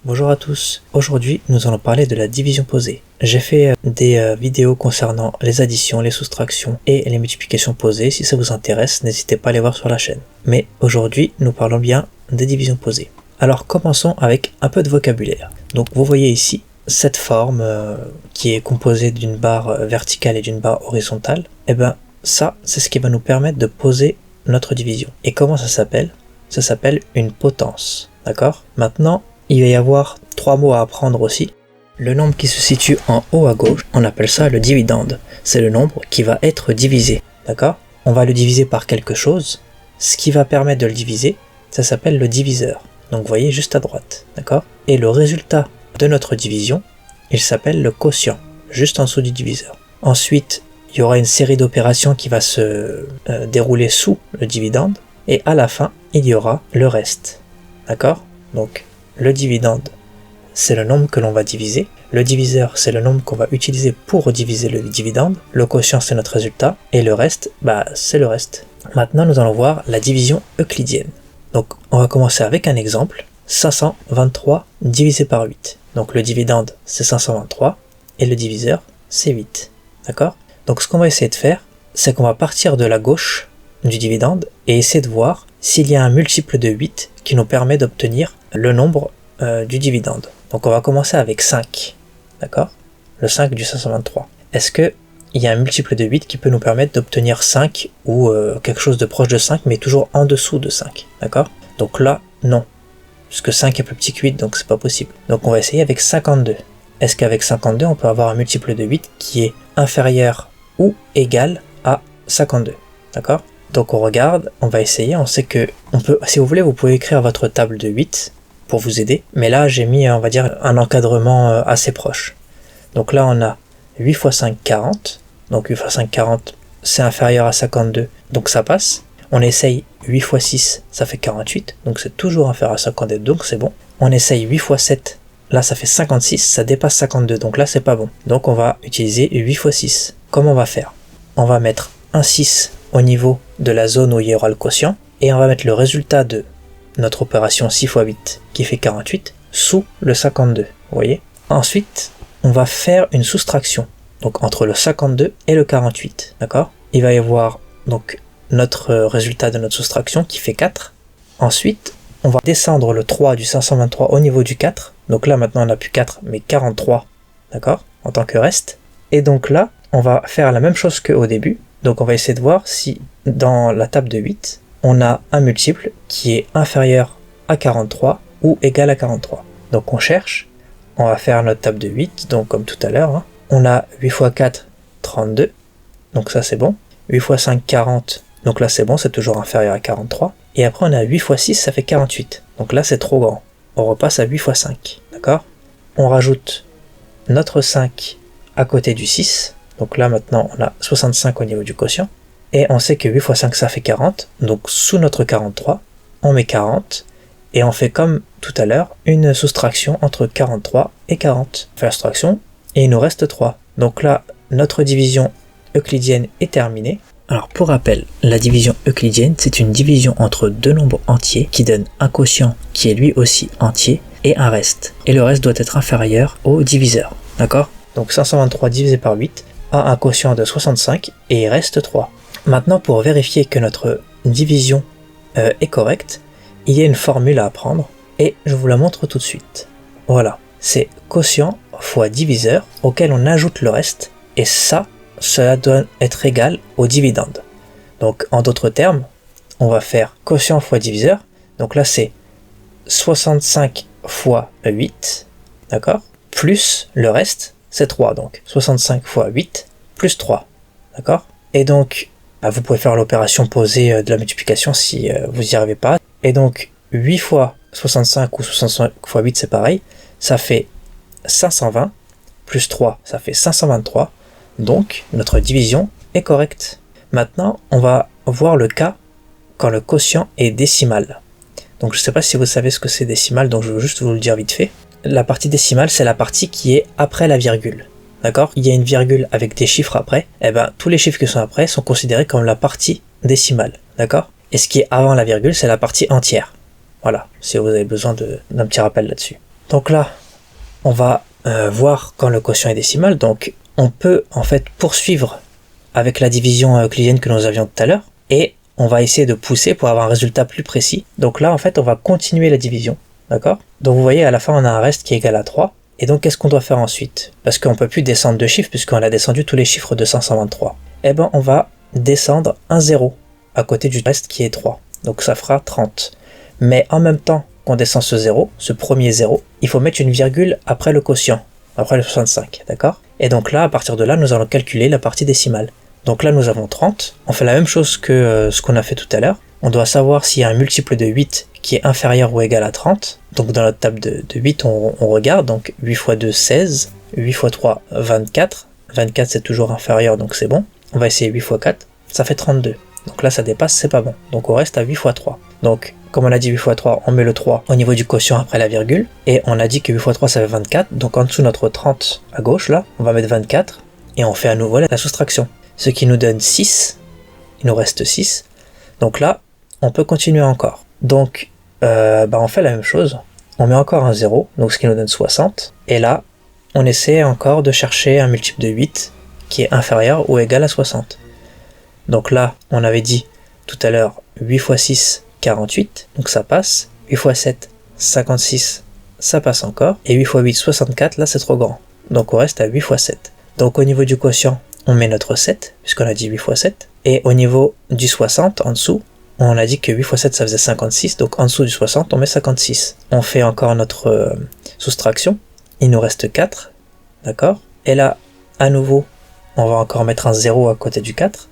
Bonjour à tous, aujourd'hui nous allons parler de la division posée. J'ai fait des vidéos concernant les additions, les soustractions et les multiplications posées. Si ça vous intéresse, n'hésitez pas à les voir sur la chaîne. Mais aujourd'hui nous parlons bien des divisions posées. Alors commençons avec un peu de vocabulaire. Donc vous voyez ici cette forme qui est composée d'une barre verticale et d'une barre horizontale. Et bien ça c'est ce qui va nous permettre de poser notre division. Et comment ça s'appelle? Ça s'appelle une potence. D'accord? Maintenant, il va y avoir trois mots à apprendre aussi. Le nombre qui se situe en haut à gauche, on appelle ça le dividende. C'est le nombre qui va être divisé. D'accord? On va le diviser par quelque chose. Ce qui va permettre de le diviser, ça s'appelle le diviseur. Donc vous voyez juste à droite. D'accord? Et le résultat de notre division, il s'appelle le quotient, juste en dessous du diviseur. Ensuite, il y aura une série d'opérations qui va se dérouler sous le dividende. Et à la fin, il y aura le reste. D'accord? Donc, le dividende, c'est le nombre que l'on va diviser. Le diviseur, c'est le nombre qu'on va utiliser pour diviser le dividende. Le quotient, c'est notre résultat. Et le reste, c'est le reste. Maintenant, nous allons voir la division euclidienne. Donc, on va commencer avec un exemple. 523 divisé par 8. Donc, le dividende, c'est 523. Et le diviseur, c'est 8. D'accord? Donc, ce qu'on va essayer de faire, c'est qu'on va partir de la gauche du dividende et essayer de voir s'il y a un multiple de 8 qui nous permet d'obtenir le nombre du dividende. Donc on va commencer avec 5, d'accord? Le 5 du 523. Est-ce qu'il y a un multiple de 8 qui peut nous permettre d'obtenir 5 ou quelque chose de proche de 5 mais toujours en dessous de 5, d'accord? Donc là, non, puisque 5 est plus petit que 8, donc c'est pas possible. Donc on va essayer avec 52. Est-ce qu'avec 52 on peut avoir un multiple de 8 qui est inférieur ou égal à 52, d'accord? Donc on regarde, on va essayer, on sait que on peut, si vous voulez, vous pouvez écrire votre table de 8 pour vous aider, mais là j'ai mis, on va dire, un encadrement assez proche. Donc là on a 8 x 5, 40, donc 8 x 5, 40, c'est inférieur à 52, donc ça passe. On essaye 8 x 6, ça fait 48, donc c'est toujours inférieur à 52, donc c'est bon. On essaye 8 x 7, là ça fait 56, ça dépasse 52, donc là c'est pas bon. Donc on va utiliser 8 x 6. Comment on va faire? On va mettre un 6 au niveau de la zone où il y aura le quotient, et on va mettre le résultat de notre opération 6 x 8 qui fait 48 sous le 52, vous voyez. Ensuite, on va faire une soustraction, donc entre le 52 et le 48, d'accord. Il va y avoir donc notre résultat de notre soustraction qui fait 4. Ensuite, on va descendre le 3 du 523 au niveau du 4, donc là maintenant on n'a plus 4 mais 43, d'accord, en tant que reste. Et donc là, on va faire la même chose qu'au début. Donc on va essayer de voir si dans la table de 8, on a un multiple qui est inférieur à 43 ou égal à 43. Donc on cherche, on va faire notre table de 8, donc comme tout à l'heure, hein. On a 8 x 4, 32, donc ça c'est bon. 8 x 5, 40, donc là c'est bon, c'est toujours inférieur à 43. Et après on a 8 x 6, ça fait 48, donc là c'est trop grand. On repasse à 8 x 5, d'accord? On rajoute notre 5 à côté du 6. Donc là maintenant on a 65 au niveau du quotient. Et on sait que 8 x 5 ça fait 40. Donc sous notre 43, on met 40. Et on fait comme tout à l'heure, une soustraction entre 43 et 40. On fait la soustraction et il nous reste 3. Donc là, notre division euclidienne est terminée. Alors pour rappel, la division euclidienne c'est une division entre deux nombres entiers qui donne un quotient qui est lui aussi entier et un reste. Et le reste doit être inférieur au diviseur. D'accord? Donc 523 divisé par 8 a un quotient de 65 et il reste 3. Maintenant, pour vérifier que notre division est correcte, il y a une formule à apprendre et je vous la montre tout de suite. Voilà, c'est quotient fois diviseur auquel on ajoute le reste et cela doit être égal au dividende. Donc en d'autres termes, on va faire quotient fois diviseur. Donc là c'est 65 fois 8, d'accord, plus le reste. C'est 3, donc 65 fois 8 plus 3, d'accord? Et donc, vous pouvez faire l'opération posée de la multiplication si vous n'y arrivez pas. Et donc, 8 fois 65 ou 65 fois 8, c'est pareil. Ça fait 520, plus 3, ça fait 523. Donc, notre division est correcte. Maintenant, on va voir le cas quand le quotient est décimal. Donc, je ne sais pas si vous savez ce que c'est décimal, donc je veux juste vous le dire vite fait. La partie décimale, c'est la partie qui est après la virgule. D'accord? Il y a une virgule avec des chiffres après. Et ben, tous les chiffres qui sont après sont considérés comme la partie décimale. D'accord? Et ce qui est avant la virgule, c'est la partie entière. Voilà, si vous avez besoin d'un petit rappel là-dessus. Donc là, on va voir quand le quotient est décimal. Donc on peut en fait poursuivre avec la division euclidienne que nous avions tout à l'heure, et on va essayer de pousser pour avoir un résultat plus précis. Donc là, en fait, on va continuer la division, d'accord? Donc vous voyez, à la fin, on a un reste qui est égal à 3. Et donc, qu'est-ce qu'on doit faire ensuite? Parce qu'on ne peut plus descendre de chiffres, puisqu'on a descendu tous les chiffres de 523. Eh ben, on va descendre un 0 à côté du reste qui est 3. Donc ça fera 30. Mais en même temps qu'on descend ce 0, ce premier 0, il faut mettre une virgule après le quotient, après le 65, d'accord? Et donc là, à partir de là, nous allons calculer la partie décimale. Donc là, nous avons 30. On fait la même chose que ce qu'on a fait tout à l'heure. On doit savoir s'il y a un multiple de 8 qui est inférieur ou égal à 30. Donc dans notre table de 8, on regarde. Donc 8 x 2, 16. 8 x 3, 24. 24, c'est toujours inférieur, donc c'est bon. On va essayer 8 x 4. Ça fait 32. Donc là, ça dépasse, c'est pas bon. Donc on reste à 8 x 3. Donc, comme on a dit 8 x 3, on met le 3 au niveau du quotient après la virgule. Et on a dit que 8 x 3, ça fait 24. Donc en dessous de notre 30 à gauche, là, on va mettre 24. Et on fait à nouveau la soustraction. Ce qui nous donne 6. Il nous reste 6. Donc là, on peut continuer encore. Donc, on fait la même chose. On met encore un 0, donc ce qui nous donne 60. Et là, on essaie encore de chercher un multiple de 8 qui est inférieur ou égal à 60. Donc là, on avait dit tout à l'heure 8 x 6, 48, donc ça passe. 8 x 7, 56, ça passe encore. Et 8 x 8, 64, là c'est trop grand. Donc on reste à 8 x 7. Donc au niveau du quotient, on met notre 7, puisqu'on a dit 8 x 7. Et au niveau du 60, en dessous, on a dit que 8 x 7, ça faisait 56. Donc en dessous du 60, on met 56. On fait encore notre soustraction. Il nous reste 4. D'accord? Et là, à nouveau, on va encore mettre un 0 à côté du 4.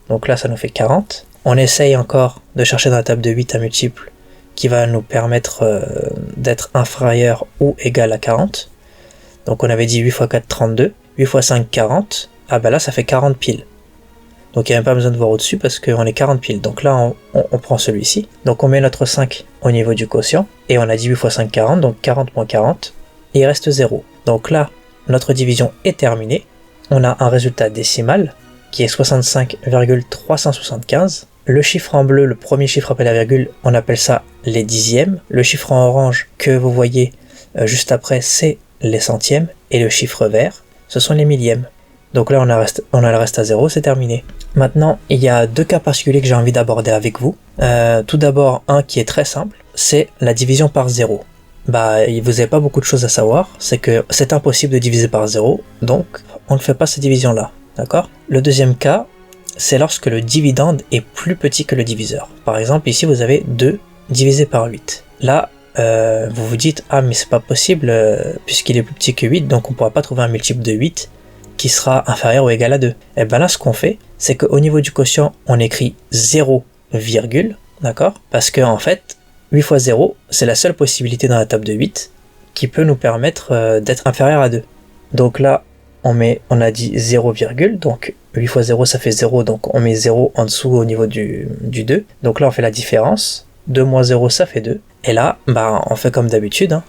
Donc là, ça nous fait 40. On essaye encore de chercher dans la table de 8 un multiple qui va nous permettre d'être inférieur ou égal à 40. Donc on avait dit 8 x 4, 32. 8 x 5, 40. Ah ben là, ça fait 40 piles. Donc il n'y a même pas besoin de voir au-dessus parce qu'on est 40 piles. Donc là, on prend celui-ci. Donc on met notre 5 au niveau du quotient. Et on a dit 8 x 5, 40. Donc 40 moins 40. Et il reste 0. Donc là, notre division est terminée. On a un résultat décimal qui est 65,375. Le chiffre en bleu, le premier chiffre après la virgule, on appelle ça les dixièmes. Le chiffre en orange que vous voyez juste après, c'est les centièmes. Et le chiffre vert, ce sont les millièmes. Donc là, on a le reste à 0, c'est terminé. Maintenant, il y a deux cas particuliers que j'ai envie d'aborder avec vous. Tout d'abord, un qui est très simple, c'est la division par 0. Vous n'avez pas beaucoup de choses à savoir, c'est que c'est impossible de diviser par 0, donc on ne fait pas cette division-là. D'accord? Le deuxième cas, c'est lorsque le dividende est plus petit que le diviseur. Par exemple, ici, vous avez 2 divisé par 8. Là, vous vous dites, ah mais c'est pas possible, puisqu'il est plus petit que 8, donc on ne pourra pas trouver un multiple de 8 qui sera inférieur ou égal à 2. Et bien là, ce qu'on fait, c'est qu'au niveau du quotient, on écrit 0, d'accord? Parce que en fait, 8 x 0, c'est la seule possibilité dans la table de 8 qui peut nous permettre d'être inférieur à 2. Donc là, on a dit 0, donc 8 x 0, ça fait 0, donc on met 0 en dessous au niveau du 2. Donc là, on fait la différence. 2 moins 0, ça fait 2. Et là, on fait comme d'habitude, hein.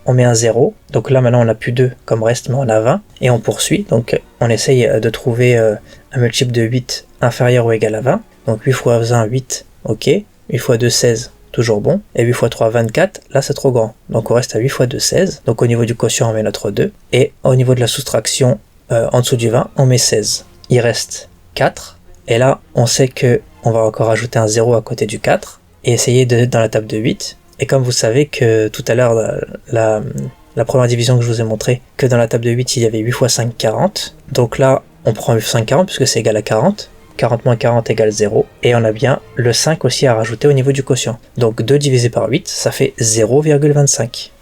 On met un 0, donc là maintenant on n'a plus 2 comme reste, mais on a 20, et on poursuit, donc on essaye de trouver un multiple de 8 inférieur ou égal à 20, donc 8 x 1, 8, ok, 8 x 2, 16, toujours bon, et 8 x 3, 24, là c'est trop grand, donc on reste à 8 x 2, 16, donc au niveau du quotient on met notre 2, et au niveau de la soustraction, en dessous du 20, on met 16, il reste 4, et là on sait que on va encore ajouter un 0 à côté du 4, et essayer dans la table de 8, et comme vous savez que tout à l'heure, la première division que je vous ai montré, que dans la table de 8, il y avait 8 x 5, 40. Donc là, on prend 8 x 5, 40, puisque c'est égal à 40. 40 moins 40 égale 0. Et on a bien le 5 aussi à rajouter au niveau du quotient. Donc 2 divisé par 8, ça fait 0,25.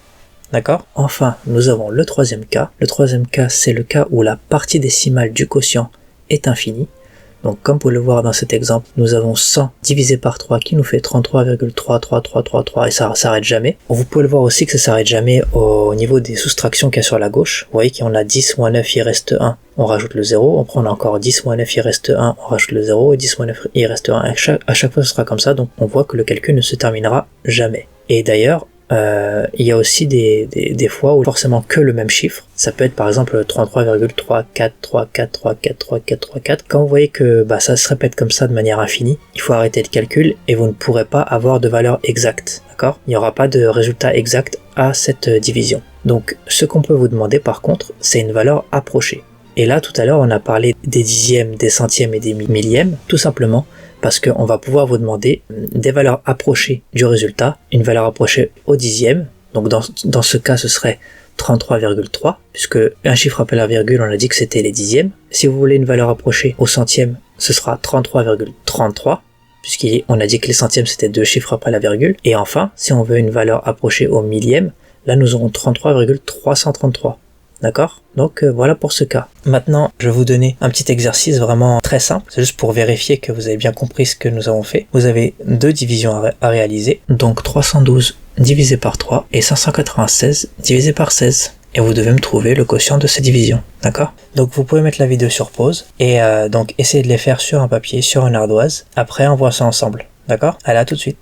D'accord? Enfin, nous avons le troisième cas. Le troisième cas, c'est le cas où la partie décimale du quotient est infinie. Donc comme vous pouvez le voir dans cet exemple, nous avons 100 divisé par 3 qui nous fait 33,33333 et ça s'arrête jamais. Vous pouvez le voir aussi que ça s'arrête jamais au niveau des soustractions qu'il y a sur la gauche. Vous voyez qu'on a 10 moins 9, il reste 1, on rajoute le 0. On prend encore 10 moins 9, il reste 1, on rajoute le 0. Et 10 moins 9, il reste 1. À chaque fois, ce sera comme ça. Donc on voit que le calcul ne se terminera jamais. Et d'ailleurs, il y a aussi des fois où forcément que le même chiffre. Ça peut être par exemple 33,3434343434. Quand vous voyez que ça se répète comme ça de manière infinie, il faut arrêter le calcul et vous ne pourrez pas avoir de valeur exacte. D'accord? Il n'y aura pas de résultat exact à cette division. Donc ce qu'on peut vous demander par contre, c'est une valeur approchée. Et là tout à l'heure on a parlé des dixièmes, des centièmes et des millièmes, tout simplement parce qu'on va pouvoir vous demander des valeurs approchées du résultat, une valeur approchée au dixième, donc dans ce cas ce serait 33,3, puisque un chiffre après la virgule, on a dit que c'était les dixièmes. Si vous voulez une valeur approchée au centième, ce sera 33,33, puisqu'on a dit que les centièmes c'était deux chiffres après la virgule. Et enfin, si on veut une valeur approchée au millième, là nous aurons 33,333. D'accord? Donc voilà pour ce cas. Maintenant, je vais vous donner un petit exercice vraiment très simple. C'est juste pour vérifier que vous avez bien compris ce que nous avons fait. Vous avez deux divisions à réaliser. Donc 312 divisé par 3 et 596 divisé par 16. Et vous devez me trouver le quotient de ces divisions. D'accord? Donc vous pouvez mettre la vidéo sur pause et donc essayer de les faire sur un papier, sur une ardoise. Après, on voit ça ensemble. D'accord? Allez, à tout de suite.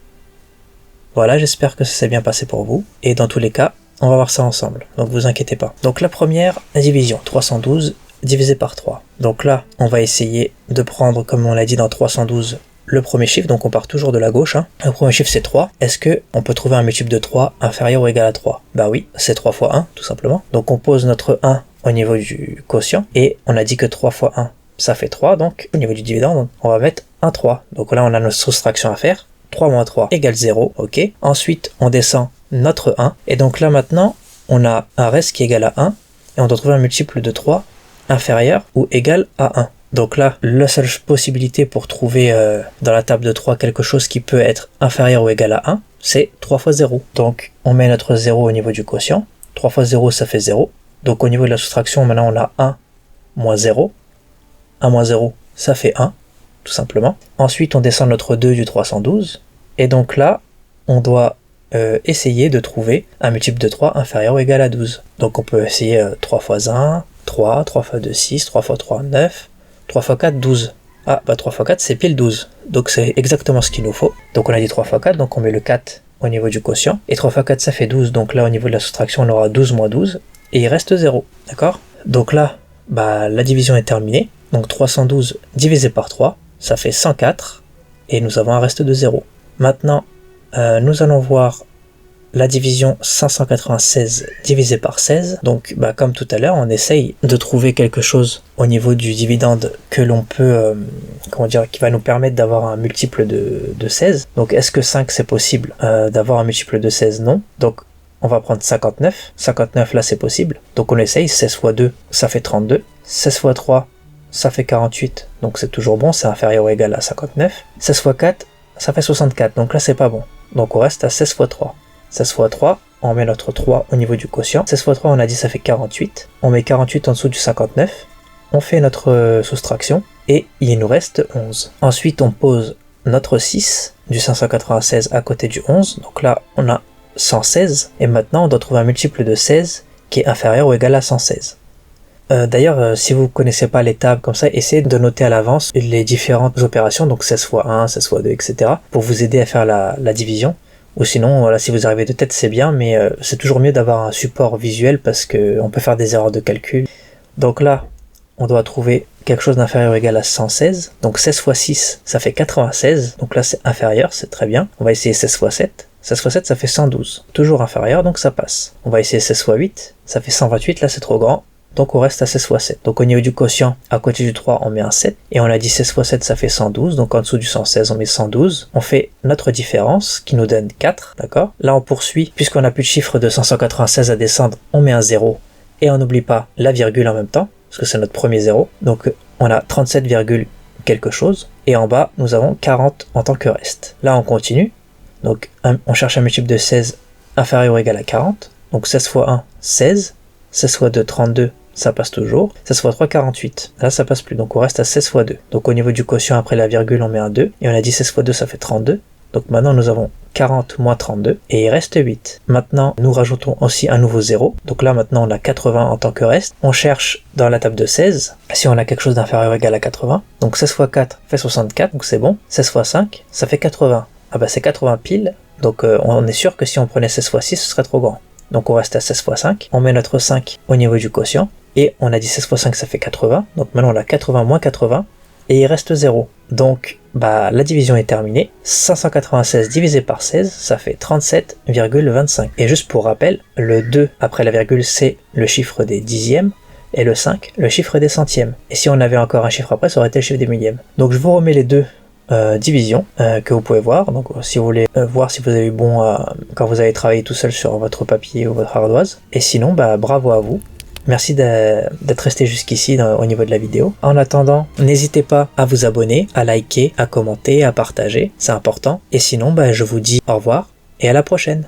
Voilà, j'espère que ça s'est bien passé pour vous. Et dans tous les cas, on va voir ça ensemble, donc vous inquiétez pas. Donc la première division, 312 divisé par 3. Donc là, on va essayer de prendre, comme on l'a dit dans 312, le premier chiffre, donc on part toujours de la gauche. Le premier chiffre c'est 3. Est-ce que on peut trouver un multiple de 3 inférieur ou égal à 3? Bah oui, c'est 3 fois 1, tout simplement. Donc on pose notre 1 au niveau du quotient, et on a dit que 3 fois 1, ça fait 3, donc au niveau du dividende, on va mettre un 3. Donc là, on a notre soustraction à faire. 3 moins 3 égale 0, ok. Ensuite, on descend notre 1, et donc là maintenant, on a un reste qui est égal à 1, et on doit trouver un multiple de 3 inférieur ou égal à 1. Donc là, la seule possibilité pour trouver dans la table de 3 quelque chose qui peut être inférieur ou égal à 1, c'est 3 fois 0. Donc on met notre 0 au niveau du quotient, 3 fois 0 ça fait 0, donc au niveau de la soustraction, maintenant on a 1 moins 0, 1 moins 0 ça fait 1, tout simplement. Ensuite on descend notre 2 du 312, et donc là, on doit essayer de trouver un multiple de 3 inférieur ou égal à 12. Donc on peut essayer 3 fois 1, 3, 3 fois 2, 6, 3 fois 3, 9, 3 fois 4, 12. Ah, bah 3 fois 4, c'est pile 12. Donc c'est exactement ce qu'il nous faut. Donc on a dit 3 fois 4, donc on met le 4 au niveau du quotient. Et 3 fois 4, ça fait 12. Donc là, au niveau de la soustraction, on aura 12 moins 12. Et il reste 0. D'accord? Donc là, bah la division est terminée. Donc 312 divisé par 3, ça fait 104. Et nous avons un reste de 0. Maintenant, nous allons voir la division 596 divisé par 16. Donc comme tout à l'heure, on essaye de trouver quelque chose au niveau du dividende que l'on peut, qui va nous permettre d'avoir un multiple de 16. Donc est-ce que 5 c'est possible d'avoir un multiple de 16? Non. Donc on va prendre 59. 59 là c'est possible. Donc on essaye, 16 fois 2 ça fait 32. 16 fois 3 ça fait 48. Donc c'est toujours bon, c'est inférieur ou égal à 59. 16 fois 4 ça fait 64. Donc là c'est pas bon. Donc on reste à 16 fois 3. 16 fois 3, on met notre 3 au niveau du quotient. 16 fois 3, on a dit ça fait 48. On met 48 en dessous du 59. On fait notre soustraction et il nous reste 11. Ensuite, on pose notre 6 du 596 à côté du 11. Donc là, on a 116. Et maintenant, on doit trouver un multiple de 16 qui est inférieur ou égal à 116. D'ailleurs, si vous ne connaissez pas les tables comme ça, essayez de noter à l'avance les différentes opérations, donc 16 fois 1, 16 fois 2, etc. pour vous aider à faire la division. Ou sinon, voilà, si vous arrivez de tête, c'est bien, mais c'est toujours mieux d'avoir un support visuel parce qu'on peut faire des erreurs de calcul. Donc là, on doit trouver quelque chose d'inférieur ou égal à 116. Donc 16 fois 6, ça fait 96. Donc là, c'est inférieur, c'est très bien. On va essayer 16 fois 7. 16 fois 7, ça fait 112. Toujours inférieur, donc ça passe. On va essayer 16 fois 8. Ça fait 128, là c'est trop grand. Donc on reste à 16 fois 7. Donc au niveau du quotient, à côté du 3, on met un 7. Et on a dit 16 fois 7, ça fait 112. Donc en dessous du 116, on met 112. On fait notre différence qui nous donne 4. D'accord? Là on poursuit. Puisqu'on n'a plus de chiffre de 596 à descendre, on met un 0. Et on n'oublie pas la virgule en même temps. Parce que c'est notre premier 0. Donc on a 37, quelque chose. Et en bas, nous avons 40 en tant que reste. Là on continue. Donc on cherche un multiple de 16 inférieur ou égal à 40. Donc 16 fois 1, 16. 16 fois 2, 32. Ça passe toujours. 16 fois 3, 48. Là, ça passe plus. Donc, on reste à 16 fois 2. Donc, au niveau du quotient, après la virgule, on met un 2. Et on a dit 16 fois 2, ça fait 32. Donc, maintenant, nous avons 40 moins 32. Et il reste 8. Maintenant, nous rajoutons aussi un nouveau 0. Donc là, maintenant, on a 80 en tant que reste. On cherche dans la table de 16 si on a quelque chose d'inférieur ou égal à 80. Donc, 16 fois 4 fait 64. Donc, c'est bon. 16 fois 5, ça fait 80. Ah bah, c'est 80 pile. Donc, on est sûr que si on prenait 16 fois 6, ce serait trop grand. Donc, on reste à 16 fois 5. On met notre 5 au niveau du quotient. Et on a dit 16 fois 5, ça fait 80. Donc maintenant, on a 80 moins 80. Et il reste 0. Donc, bah la division est terminée. 596 divisé par 16, ça fait 37,25. Et juste pour rappel, le 2 après la virgule, c'est le chiffre des dixièmes, et le 5, le chiffre des centièmes. Et si on avait encore un chiffre après, ça aurait été le chiffre des millièmes. Donc je vous remets les deux divisions que vous pouvez voir. Donc si vous voulez voir si vous avez eu bon quand vous avez travaillé tout seul sur votre papier ou votre ardoise. Et sinon, bah bravo à vous. Merci d'être resté jusqu'ici au niveau de la vidéo. En attendant, n'hésitez pas à vous abonner, à liker, à commenter, à partager, c'est important. Et sinon, bah, je vous dis au revoir et à la prochaine.